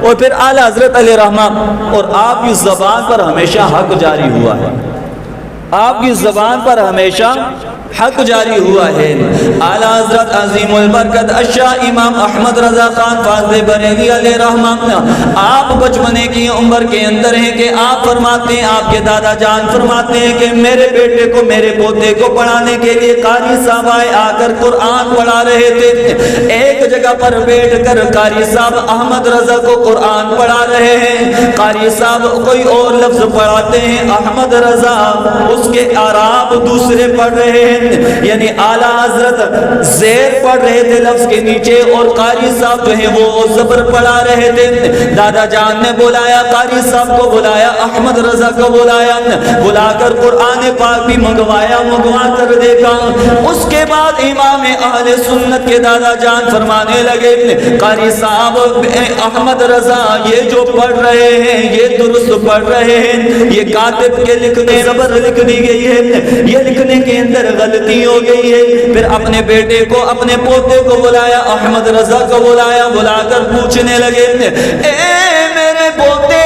اور پھر اعلیٰ حضرت علیہ رحمہ اور آپ کی زبان پر ہمیشہ حق جاری ہوا ہے، آپ کی زبان پر ہمیشہ حق جاری ہوا ہے۔ اعلیٰ حضرت عظیم البرکت الشاہ امام احمد رضا خان فاضل بریلوی علیہ رحمہ، آپ بچپنے کی عمر کے اندر ہیں کہ آپ فرماتے ہیں، آپ کے دادا جان فرماتے ہیں کہ میرے بیٹے کو، میرے پوتے کو پڑھانے کے لیے قاری صاحب آئے، آ کر قرآن پڑھا رہے تھے۔ ایک جگہ پر بیٹھ کر قاری صاحب احمد رضا کو قرآن پڑھا رہے ہیں، قاری صاحب کوئی اور لفظ پڑھاتے ہیں، احمد رضا اس کے اعراب دوسرے پڑھ رہے ہیں، یعنی اعلیٰ حضرت زیر پڑھ رہے تھے لفظ کے نیچے اور قاری صاحب جو ہے وہ زبر پڑھا رہے تھے۔ دادا جان نے بلایا، قاری صاحب کو بلایا، احمد رضا کو بلایا، بلا کر قرآن پاک بھی منگوایا، منگوا کر دیکھا۔ اس کے بعد امام اہل سنت کے دادا جان فرمانے لگے، قاری صاحب احمد رضا یہ جو پڑھ رہے ہیں یہ درست پڑھ رہے ہیں، یہ کاتب کے لکھنے زبر لکھ دی گئی ہے، یہ لکھنے کے اندر غلطی ہو گئی ہے۔ پھر اپنے بیٹے کو، اپنے پوتے کو بلایا، احمد رضا کو بلایا، بلا کر پوچھنے لگے، اے میرے پوتے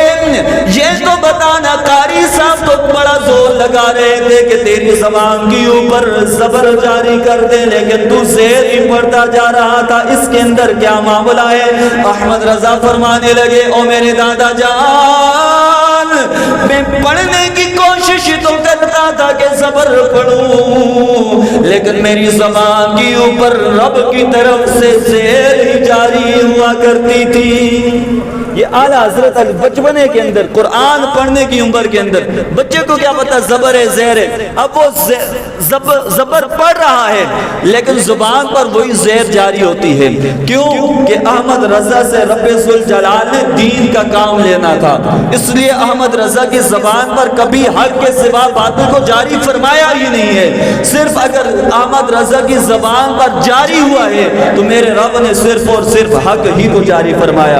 یہ تو بتانا، قاری صاحب تو بڑا زور لگا رہے تھے کہ تیری زبان کے اوپر زبر جاری کر دے، لیکن تو زیر ہی پڑھتا جا رہا تھا، اس کے اندر کیا معاملہ ہے؟ احمد رضا فرمانے لگے، او میرے دادا جان، میں پڑھنے کی کوشش تو کرتا تھا کہ زبر پڑھوں، لیکن میری زبان کے اوپر رب کی طرف سے زیر ہی جاری ہوا کرتی تھی۔ یہ اعلیٰ حضرت بچپنے کے اندر قرآن پڑھنے کی عمر کے اندر بچے کو کیا پتا زبر ہے زیر ہے، اب وہ زبر پڑھ رہا ہے لیکن زبان پر وہی زیر جاری ہوتی ہے۔ کیوں کہ احمد رضا سے رب ذوالجلال نے دین کا کام لینا تھا، اس لیے احمد رضا کی زبان پر کبھی حق کے سوا باطل کو جاری فرمایا ہی نہیں ہے۔ صرف اگر احمد رضا کی زبان پر جاری ہوا ہے تو میرے رب نے صرف اور صرف حق ہی کو جاری فرمایا۔